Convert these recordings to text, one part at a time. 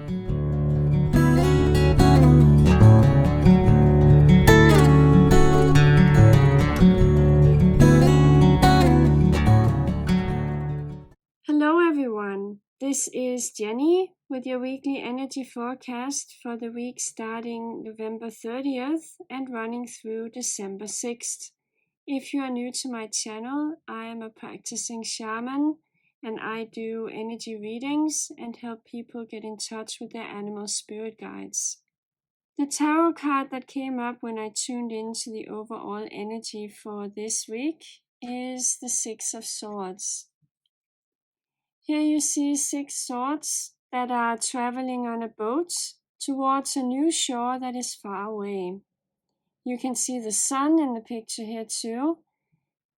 Hello everyone, this is Jenny with your weekly energy forecast for the week starting November 30th and running through December 6th. If you are new to my channel, I am a practicing shaman and I do energy readings and help people get in touch with their animal spirit guides. The tarot card that came up when I tuned into the overall energy for this week is the Six of Swords. Here you see 6 swords that are traveling on a boat towards a new shore that is far away. You can see the sun in the picture here too,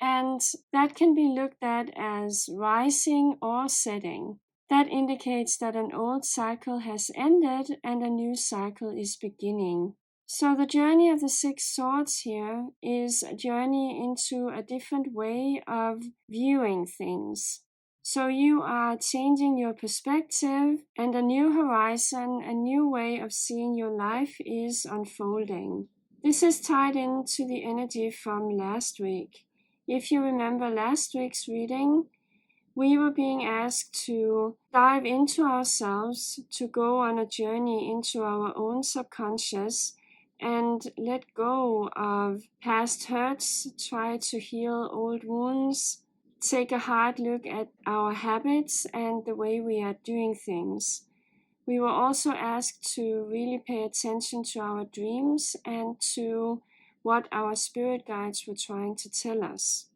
and that can be looked at as rising or setting. That indicates that an old cycle has ended and a new cycle is beginning. So the journey of the 6 swords here is a journey into a different way of viewing things. So you are changing your perspective and a new horizon, a new way of seeing your life is unfolding. This is tied into the energy from last week. If you remember last week's reading, we were being asked to dive into ourselves, to go on a journey into our own subconscious and let go of past hurts, try to heal old wounds, take a hard look at our habits and the way we are doing things. We were also asked to really pay attention to our dreams and to what our spirit guides were trying to tell us.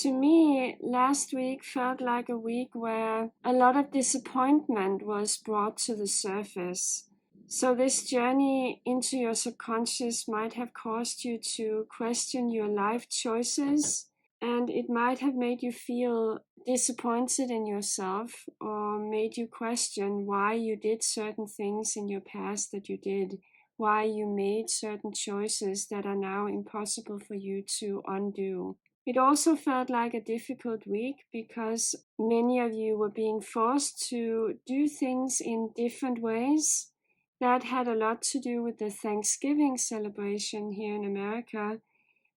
To me, last week felt like a week where a lot of disappointment was brought to the surface. So this journey into your subconscious might have caused you to question your life choices, and it might have made you feel disappointed in yourself or made you question why you did certain things in your past that you did, why you made certain choices that are now impossible for you to undo. It also felt like a difficult week because many of you were being forced to do things in different ways. That had a lot to do with the Thanksgiving celebration here in America.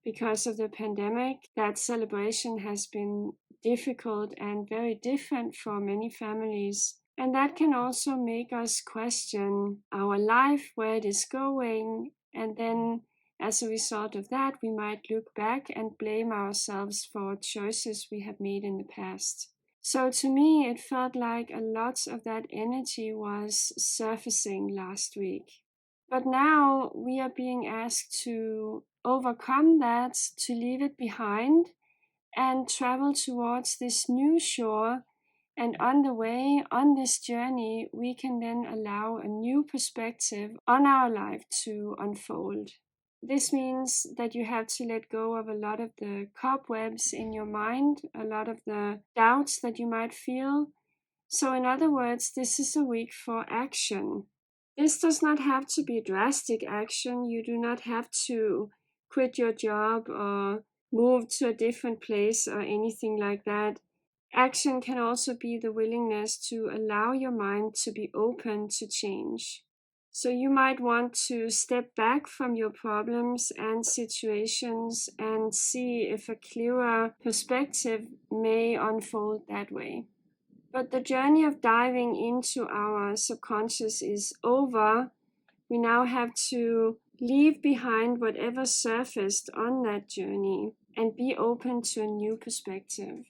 Because of the pandemic, that celebration has been difficult and very different for many families. And that can also make us question our life, where it is going, and then as a result of that, we might look back and blame ourselves for choices we have made in the past. So to me, it felt like a lot of that energy was surfacing last week. But now we are being asked to overcome that, to leave it behind, and travel towards this new shore. And on the way, on this journey, we can then allow a new perspective on our life to unfold. This means that you have to let go of a lot of the cobwebs in your mind, a lot of the doubts that you might feel. So in other words, this is a week for action. This does not have to be drastic action. You do not have to quit your job or move to a different place or anything like that. Action can also be the willingness to allow your mind to be open to change. So you might want to step back from your problems and situations and see if a clearer perspective may unfold that way. But the journey of diving into our subconscious is over. We now have to leave behind whatever surfaced on that journey and be open to a new perspective.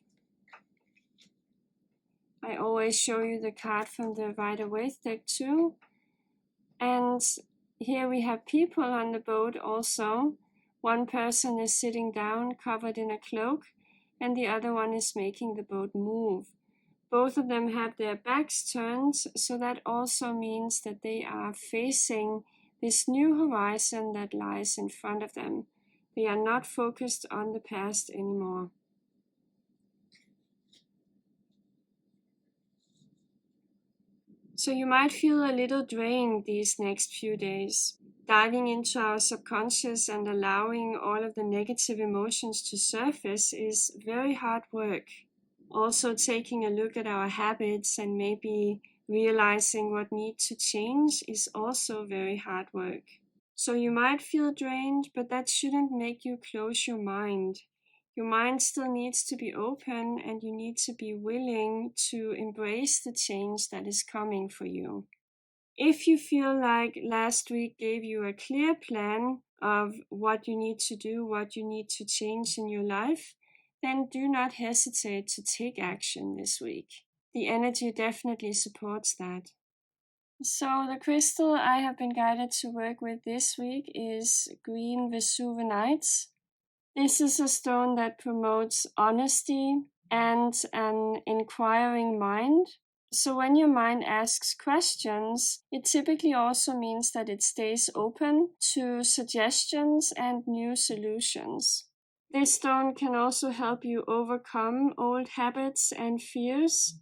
I always show you the card from the Rider-Waite deck too. And here we have people on the boat also. One person is sitting down covered in a cloak and the other one is making the boat move. Both of them have their backs turned, so that also means that they are facing this new horizon that lies in front of them. They are not focused on the past anymore. So you might feel a little drained these next few days. Diving into our subconscious and allowing all of the negative emotions to surface is very hard work. Also taking a look at our habits and maybe realizing what needs to change is also very hard work. So you might feel drained, but that shouldn't make you close your mind. Your mind still needs to be open, and you need to be willing to embrace the change that is coming for you. If you feel like last week gave you a clear plan of what you need to do, what you need to change in your life, then do not hesitate to take action this week. The energy definitely supports that. So the crystal I have been guided to work with this week is green Vesuvinite. This is a stone that promotes honesty and an inquiring mind. So when your mind asks questions, it typically also means that it stays open to suggestions and new solutions. This stone can also help you overcome old habits and fears.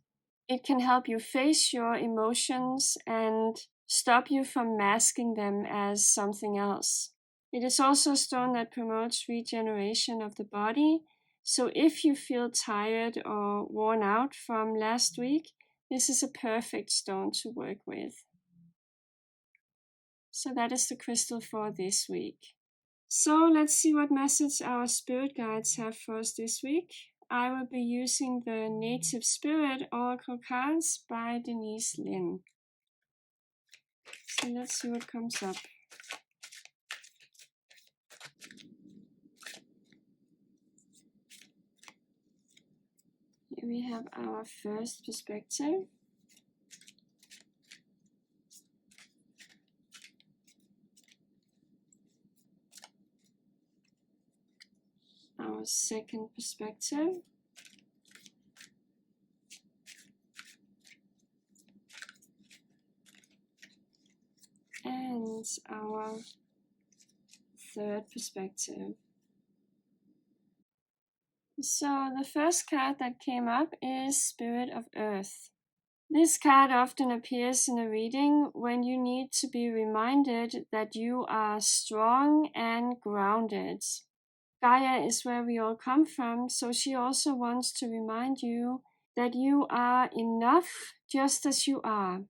It can help you face your emotions and stop you from masking them as something else. It is also a stone that promotes regeneration of the body. So if you feel tired or worn out from last week, this is a perfect stone to work with. So that is the crystal for this week. So let's see what message our spirit guides have for us this week. I will be using the Native Spirit Oracle cards by Denise Lin. So let's see what comes up. Here we have our first perspective. Our second perspective. And our third perspective. So the first card that came up is Spirit of Earth. This card often appears in a reading when you need to be reminded that you are strong and grounded. Gaia is where we all come from, so she also wants to remind you that you are enough just as you are.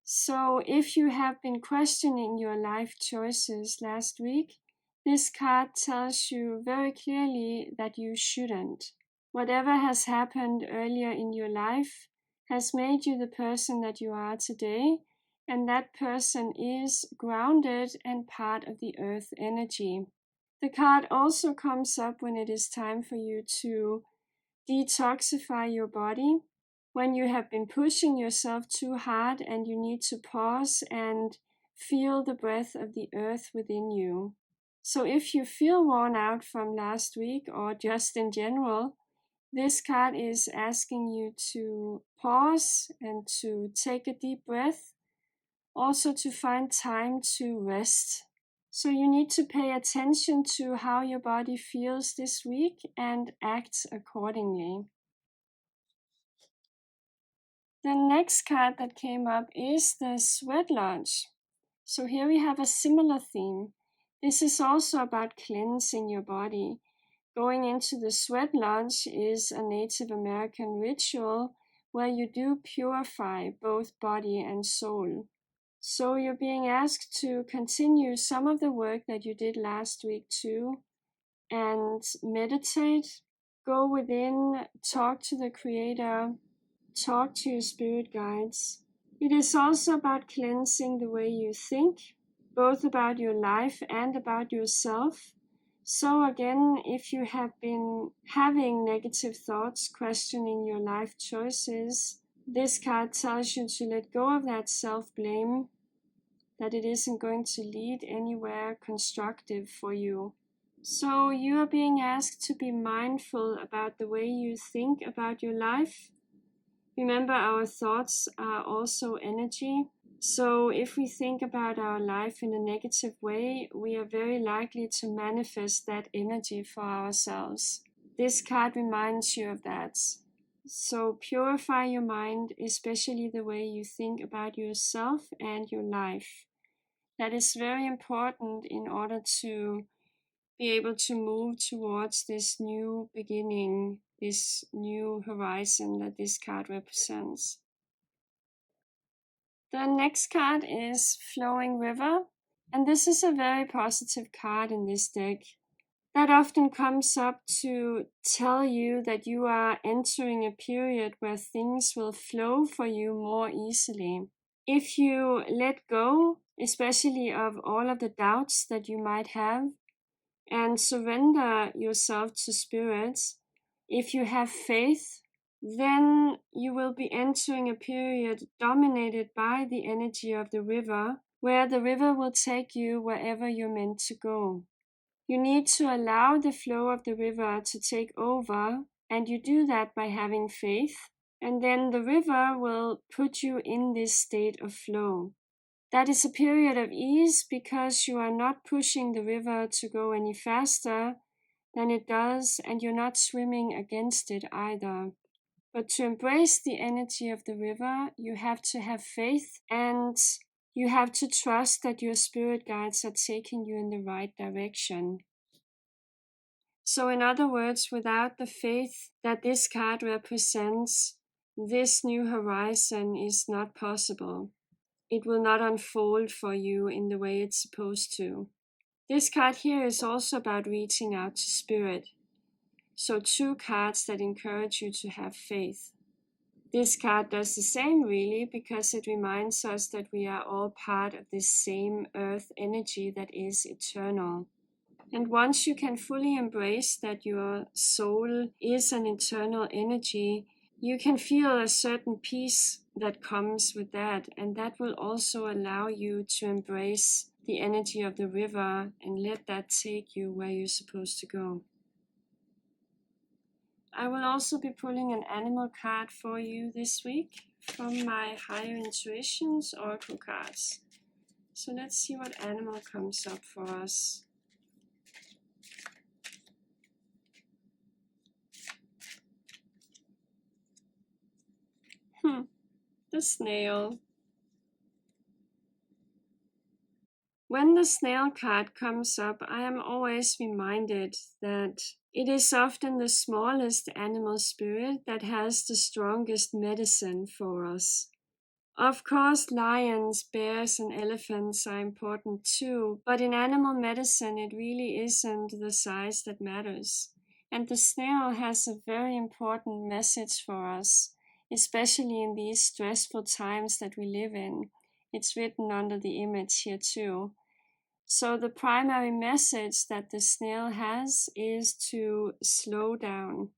So if you have been questioning your life choices last week, this card tells you very clearly that you shouldn't. Whatever has happened earlier in your life has made you the person that you are today, and that person is grounded and part of the earth energy. The card also comes up when it is time for you to detoxify your body, when you have been pushing yourself too hard and you need to pause and feel the breath of the earth within you. So if you feel worn out from last week or just in general, this card is asking you to pause and to take a deep breath, also to find time to rest. So you need to pay attention to how your body feels this week and act accordingly. The next card that came up is the Sweat Lodge. So here we have a similar theme. This is also about cleansing your body. Going into the Sweat Lodge is a Native American ritual where you do purify both body and soul. So you're being asked to continue some of the work that you did last week too, and meditate, go within, talk to the Creator, talk to your spirit guides. It is also about cleansing the way you think, both about your life and about yourself. So again, if you have been having negative thoughts, questioning your life choices, this card tells you to let go of that self-blame, that it isn't going to lead anywhere constructive for you. So you are being asked to be mindful about the way you think about your life. Remember, our thoughts are also energy. So if we think about our life in a negative way, we are very likely to manifest that energy for ourselves. This card reminds you of that. So purify your mind, especially the way you think about yourself and your life. That is very important in order to be able to move towards this new beginning, this new horizon that this card represents. The next card is Flowing River, and this is a very positive card in this deck. That often comes up to tell you that you are entering a period where things will flow for you more easily. If you let go, especially of all of the doubts that you might have, and surrender yourself to spirit, if you have faith, then you will be entering a period dominated by the energy of the river, where the river will take you wherever you're meant to go. You need to allow the flow of the river to take over, and you do that by having faith, and then the river will put you in this state of flow. That is a period of ease because you are not pushing the river to go any faster than it does, and you're not swimming against it either. But to embrace the energy of the river, you have to have faith, and you have to trust that your spirit guides are taking you in the right direction. So, in other words, without the faith that this card represents, this new horizon is not possible. It will not unfold for you in the way it's supposed to. This card here is also about reaching out to spirit. So, two cards that encourage you to have faith. This card does the same, really, because it reminds us that we are all part of this same earth energy that is eternal. And once you can fully embrace that your soul is an eternal energy, you can feel a certain peace that comes with that. And that will also allow you to embrace the energy of the river and let that take you where you're supposed to go. I will also be pulling an animal card for you this week from my Higher Intuitions Oracle cards. So let's see what animal comes up for us. The snail. When the snail card comes up, I am always reminded that it is often the smallest animal spirit that has the strongest medicine for us. Of course, lions, bears, and elephants are important too, but in animal medicine, it really isn't the size that matters. And the snail has a very important message for us, especially in these stressful times that we live in. It's written under the image here too. So the primary message that the snail has is to slow down.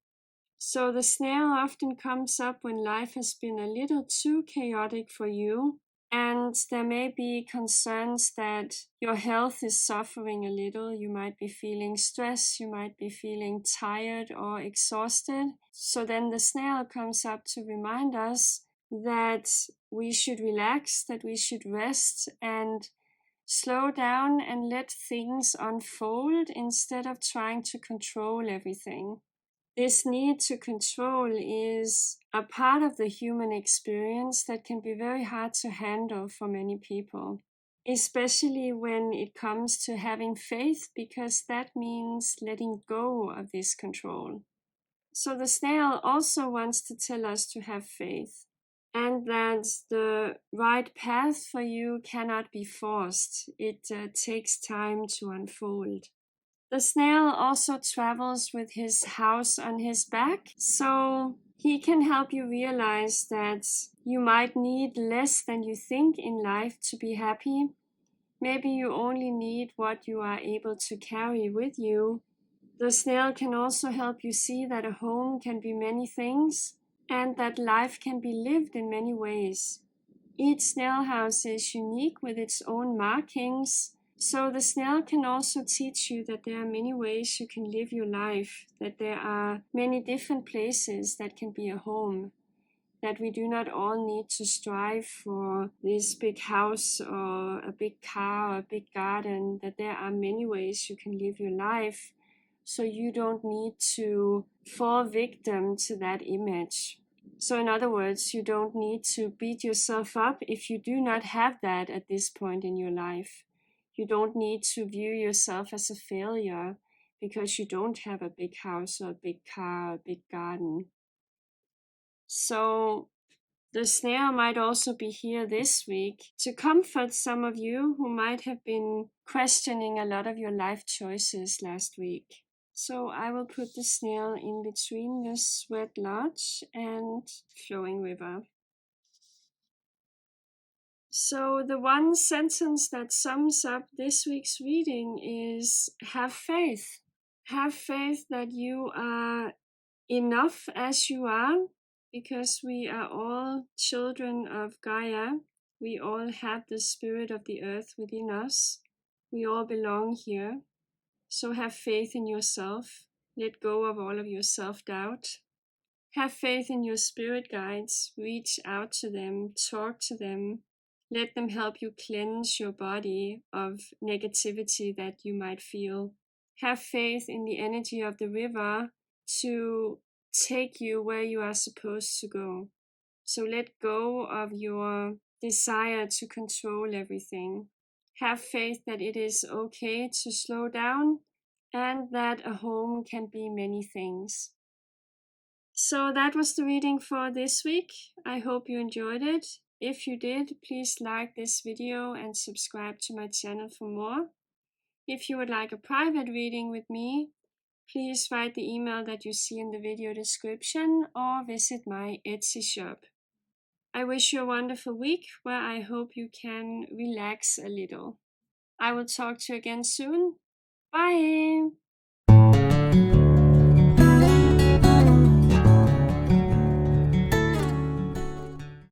So the snail often comes up when life has been a little too chaotic for you, and there may be concerns that your health is suffering a little. You might be feeling stressed, you might be feeling tired or exhausted. So then the snail comes up to remind us that we should relax, that we should rest and slow down and let things unfold instead of trying to control everything. This need to control is a part of the human experience that can be very hard to handle for many people, especially when it comes to having faith, because that means letting go of this control. So the snail also wants to tell us to have faith, and that the right path for you cannot be forced. It takes time to unfold. The snail also travels with his house on his back, so he can help you realize that you might need less than you think in life to be happy. Maybe you only need what you are able to carry with you. The snail can also help you see that a home can be many things and that life can be lived in many ways. Each snail house is unique with its own markings, so the snail can also teach you that there are many ways you can live your life, that there are many different places that can be a home, that we do not all need to strive for this big house or a big car or a big garden, that there are many ways you can live your life, so you don't need to fall victim to that image. So in other words, you don't need to beat yourself up if you do not have that at this point in your life. You don't need to view yourself as a failure because you don't have a big house or a big car or a big garden. So The snail might also be here this week to comfort some of you who might have been questioning a lot of your life choices last week. So I will put the snail in between the sweat lodge and flowing river. So the one sentence that sums up this week's reading is have faith. Have faith that you are enough as you are, because we are all children of Gaia. We all have the spirit of the earth within us. We all belong here. So have faith in yourself. Let go of all of your self-doubt. Have faith in your spirit guides. Reach out to them, talk to them. Let them help you cleanse your body of negativity that you might feel. Have faith in the energy of the river to take you where you are supposed to go. So let go of your desire to control everything. Have faith that it is okay to slow down and that a home can be many things. So that was the reading for this week. I hope you enjoyed it. If you did, please like this video and subscribe to my channel for more. If you would like a private reading with me, please write the email that you see in the video description or visit my Etsy shop. I wish you a wonderful week where I hope you can relax a little. I will talk to you again soon. Bye!